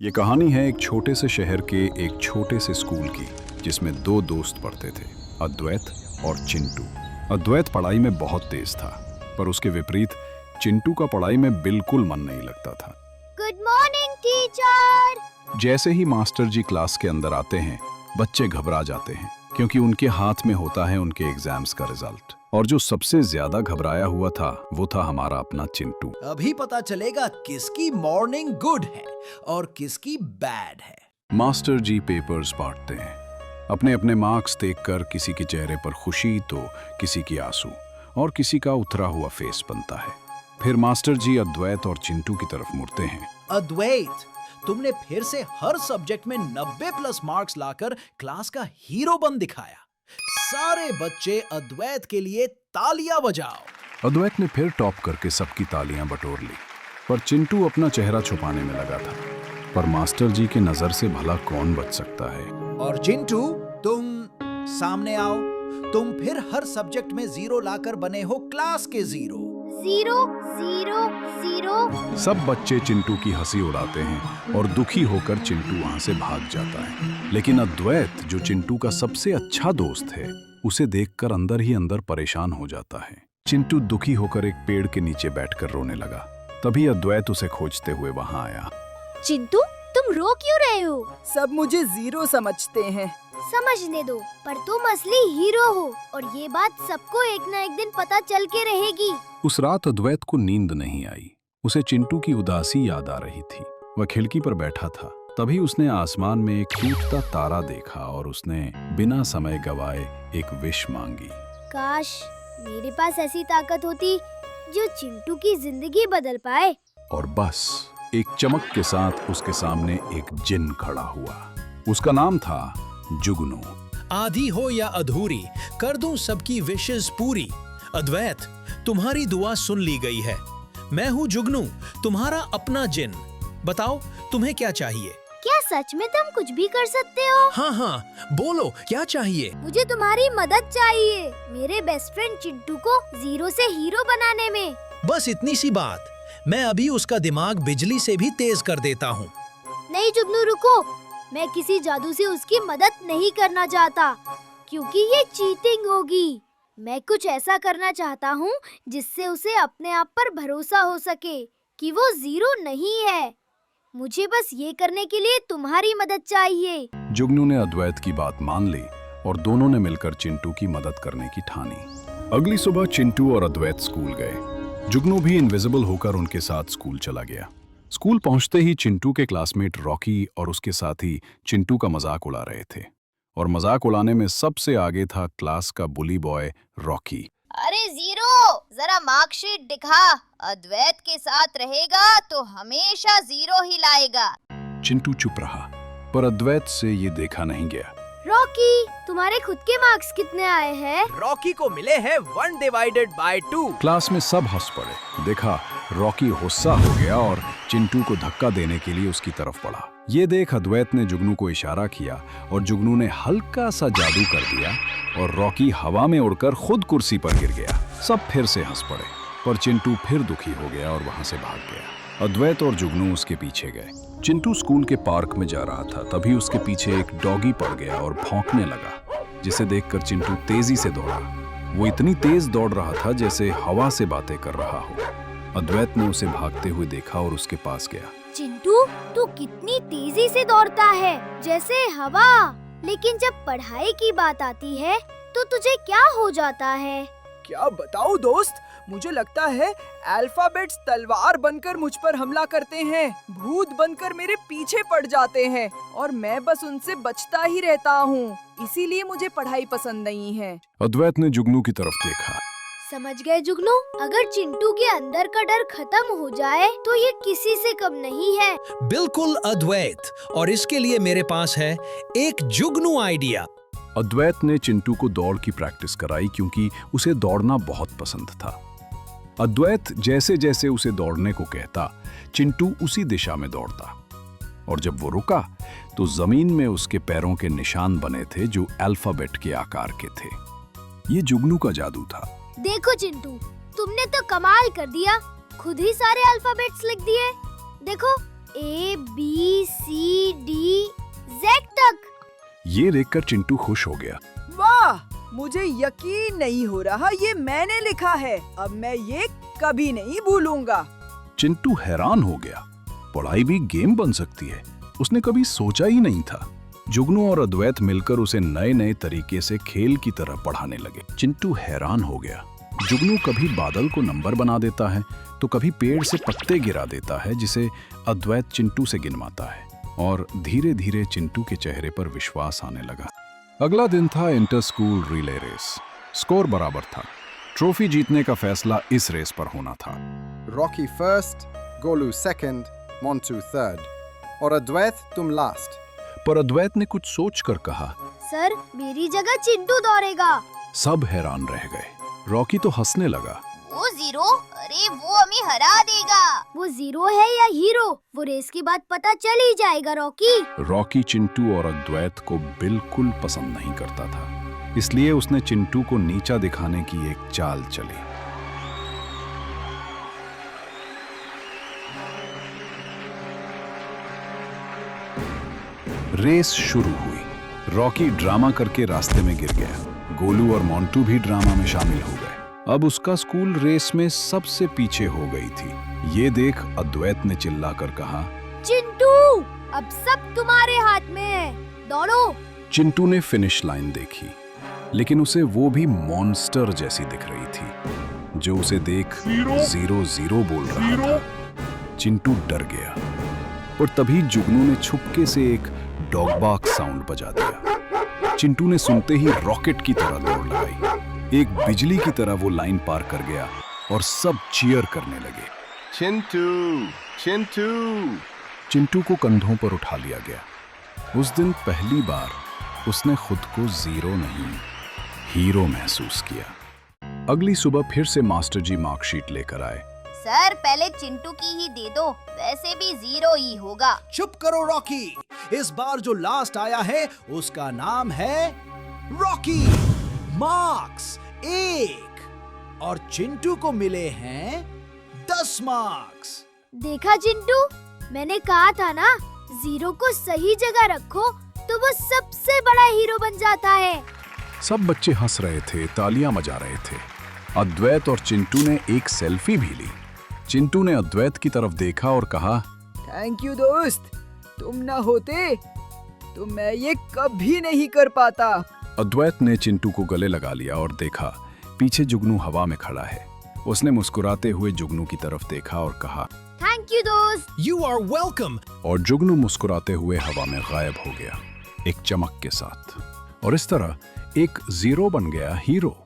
ये कहानी है एक छोटे से शहर के एक छोटे से स्कूल की, जिसमें दो दोस्त पढ़ते थे, अद्वैत और चिंटू। अद्वैत पढ़ाई में बहुत तेज था, पर उसके विपरीत चिंटू का पढ़ाई में बिल्कुल मन नहीं लगता था। Good morning teacher. जैसे ही मास्टर जी क्लास के अंदर आते हैं, बच्चे घबरा जाते हैं, क्योंकि उनके हाथ में होता है उनके एग्जाम्स का रिजल्ट। और जो सबसे ज्यादा घबराया हुआ था वो था हमारा अपना चिंटू। अभी पता चलेगा किसकी मॉर्निंग गुड है और किसकी बैड है। मास्टर जी पेपर्स बांटते हैं। अपने अपने मार्क्स देखकर किसी के चेहरे पर खुशी तो किसी की आंसू और किसी का उतरा हुआ फेस बनता है। फिर मास्टर जी अद्वैत और चिंटू की तरफ मुड़ते हैं। अद्वैत, तुमने फिर से हर सब्जेक्ट में 90+ मार्क्स लाकर क्लास का हीरो बन दिखाया। सारे बच्चे अद्वैत के लिए तालियां बजाओ। अद्वैत ने फिर टॉप करके सबकी तालियां बटोर ली, पर चिंटू अपना चेहरा छुपाने में लगा था। पर मास्टर जी की नजर से भला कौन बच सकता है। और चिंटू, तुम सामने आओ। तुम फिर हर सब्जेक्ट में 0 लाकर बने हो क्लास के 0। 0 0 0। सब बच्चे चिंटू की हंसी उड़ाते हैं और दुखी होकर चिंटू वहां से भाग जाता है। लेकिन अद्वैत, जो चिंटू का सबसे अच्छा दोस्त है, उसे देखकर अंदर ही अंदर परेशान हो जाता है। चिंटू दुखी होकर एक पेड़ के नीचे बैठकर रोने लगा। तभी अद्वैत उसे खोजते हुए वहां आया। चिंटू, तुम रो क्यों रहे हो? सब मुझे 0 समझते हैं। समझने दो, पर तुम असली हीरो हो और ये बात सबको एक न एक दिन पता चल के रहेगी। उस रात अद्वैत को नींद नहीं आई। उसे चिंटू की उदासी याद आ रही थी। वह खिड़की पर बैठा था। तभी उसने आसमान में एक टूटता तारा देखा और उसने बिना समय गवाए एक विश मांगी। काश मेरे पास ऐसी ताकत होती जो चिंटू की जिंदगी बदल पाए। और बस एक चमक के साथ उसके सामने एक जिन खड़ा हुआ। उसका नाम था जुगनू। आधी हो या अधूरी, कर दूं सबकी विशेस पूरी। अद्वैत, तुम्हारी दुआ सुन ली गई है। मैं हूँ जुगनू, तुम्हारा अपना जिन। बताओ तुम्हें क्या चाहिए? क्या सच में तुम कुछ भी कर सकते हो? हाँ, बोलो क्या चाहिए? मुझे तुम्हारी मदद चाहिए मेरे बेस्ट फ्रेंड चिंटू को 0 से हीरो बनाने में। बस इतनी सी बात। मैं अभी उसका दिमाग बिजली से भी तेज कर देता हूँ। नहीं जुगनू, रुको। मैं किसी जादू से उसकी मदद नहीं करना चाहता, क्योंकि ये चीटिंग होगी। मैं कुछ ऐसा करना चाहता हूँ जिससे उसे अपने आप पर भरोसा हो सके कि वो 0 नहीं है। मुझे बस ये करने के लिए तुम्हारी मदद चाहिए। जुगनू ने अद्वैत की बात मान ली और दोनों ने मिलकर चिंटू की मदद करने की ठानी। अगली सुबह चिंटू और अद्वैत स्कूल गए। जुगनू भी इनविजिबल होकर उनके साथ स्कूल चला गया। स्कूल पहुंचते ही चिंटू के क्लासमेट रॉकी और उसके साथी चिंटू का मजाक उड़ा रहे थे। और मजाक उड़ाने में सबसे आगे था क्लास का बुली बॉय रॉकी। अरे 0, जरा मार्कशीट दिखा। अद्वैत के साथ रहेगा तो हमेशा 0 ही लाएगा। चिंटू चुप रहा, पर अद्वैत से ये देखा नहीं गया। रॉकी, तुम्हारे खुद के मार्क्स कितने आए हैं? रॉकी को मिले हैं 1/2। क्लास में सब हंस पड़े। देखा, रॉकी गुस्सा हो गया और चिंटू को धक्का देने के लिए उसकी तरफ बढ़ा। ये देख अद्वैत ने जुगनू को इशारा किया और जुगनू ने हल्का सा जादू कर दिया और रॉकी हवा में उड़कर खुद कुर्सी पर गिर गया। सब फिर से हंस पड़े, पर चिंटू फिर दुखी हो गया और वहां से भाग गया। अद्वैत और जुगनू उसके पीछे गए। चिंटू स्कूल के पार्क में जा रहा था, तभी उसके पीछे एक डॉगी पड़ गया और भौंकने लगा, जिसे देखकर चिंटू तेजी से दौड़ा। वो इतनी तेज दौड़ रहा था जैसे हवा से बातें कर रहा हो। अद्वैत ने उसे भागते हुए देखा और उसके पास गया। चिंटू, तू कितनी तेजी से दौड़ता है, जैसे हवा। लेकिन जब पढ़ाई की बात आती है तो तुझे क्या हो जाता है? क्या बताऊं दोस्त, मुझे लगता है अल्फाबेट्स तलवार बनकर मुझ पर हमला करते हैं, भूत बनकर मेरे पीछे पड़ जाते हैं और मैं बस उनसे बचता ही रहता हूँ। इसीलिए मुझे पढ़ाई पसंद नहीं है। अद्वैत ने जुगनू की तरफ देखा। समझ गए जुगनू, अगर चिंटू के अंदर का डर खत्म हो जाए तो ये किसी से कम नहीं है। बिल्कुल अद्वैत, और इसके लिए मेरे पास है एक जुगनू आइडिया। अद्वैत ने चिंटू को दौड़ की प्रैक्टिस कराई, क्योंकि उसे दौड़ना बहुत पसंद था। अद्वैत जैसे जैसे उसे दौड़ने को कहता, चिंटू उसी दिशा में दौड़ता। और जब वो रुका तो जमीन में उसके पैरों के निशान बने थे, जो अल्फाबेट के आकार के थे। ये जुगनू का जादू था। देखो चिंटू, तुमने तो कमाल कर दिया, खुद ही सारे अल्फाबेट्स लिख दिए। देखो, ABCDZ तक। ये देखकर चिंटू खुश हो गया। वाह, मुझे यकीन नहीं हो रहा ये मैंने लिखा है। अब मैं ये कभी नहीं भूलूंगा। चिंटू हैरान हो गया। पढ़ाई भी गेम बन सकती है, उसने कभी सोचा ही नहीं था। जुगनू और अद्वैत मिलकर उसे नए नए तरीके से खेल की तरह पढ़ाने लगे। चिंटू हैरान हो गया। जुगनू कभी बादल को नंबर बना देता है तो कभी पेड़ से पत्ते गिरा देता है, जिसे अद्वैत चिंटू से गिनवाता है। और धीरे धीरे चिंटू के चेहरे पर विश्वास आने लगा। अगला दिन था inter school relay race. Score बराबर था। ट्रॉफी जीतने का फैसला इस रेस पर होना था। Rocky first, Golu second, Montu third और अद्वैत तुम लास्ट। पर अद्वैत ने कुछ सोचकर कहा। सर, मेरी जगह चिंटू दौड़ेगा। सब हैरान रह गए। रॉकी तो हंसने लगा। वो जीरो, अरे वो हमें हरा देगा। वो जीरो है या हीरो, वो रेस के बाद पता चल ही जाएगा रॉकी। रॉकी चिंटू और अद्वैत को बिल्कुल पसंद नहीं करता था, इसलिए उसने चिंटू को नीचा दिखाने की एक चाल चली। रेस शुरू हुई। रॉकी ड्रामा करके रास्ते में गिर गया। गोलू और मोंटू भी ड्रामा में शामिल हो गए। अब उसका स्कूल रेस में सबसे पीछे हो गई थी। ये देख अद्वैत ने चिल्लाकर कहा, चिंटू, अब सब तुम्हारे हाथ में है, दौड़ो। चिंटू ने फिनिश लाइन देखी, लेकिन उसे वो भी मॉन्स्टर जैसी दिख रही थी, जो उसे देख 0-0 बोल रहा था। चिंटू डर गया और तभी जुगनू ने छुपके से एक डॉग बार्क साउंड बजा दिया। चिंटू ने सुनते ही रॉकेट की तरह दौड़ लगाई। एक बिजली की तरह वो लाइन पार कर गया और सब चीयर करने लगे। चिंटू, चिंटू। चिंटू को कंधों पर उठा लिया गया। उस दिन पहली बार उसने खुद को जीरो नहीं, हीरो महसूस किया। अगली सुबह फिर से मास्टर जी मार्कशीट लेकर आए। सर, पहले चिंटू की ही दे दो, वैसे भी जीरो ही होगा। चुप करो रॉकी। इस बार जो लास्ट आया है उसका नाम है रॉकी। मार्क्स 1 और चिंटू को मिले हैं 10 मार्क्स। देखा चिंटू, मैंने कहा था ना, जीरो को सही जगह रखो तो वो सबसे बड़ा हीरो बन जाता है। सब बच्चे हंस रहे थे, तालियां बजा रहे थे। अद्वैत और चिंटू ने एक सेल्फी भी ली। चिंटू ने अद्वैत की तरफ देखा और कहा, थैंक यू दोस्त, तुम ना होते तो मैं ये कभी नहीं कर पाता। अद्वैत ने चिंटू को गले लगा लिया और देखा पीछे जुगनू हवा में खड़ा है। उसने मुस्कुराते हुए जुगनू की तरफ देखा और कहा, थैंक यू दोस्त। You are welcome. और जुगनू मुस्कुराते हुए हवा में गायब हो गया, एक चमक के साथ। और इस तरह एक जीरो बन गया हीरो।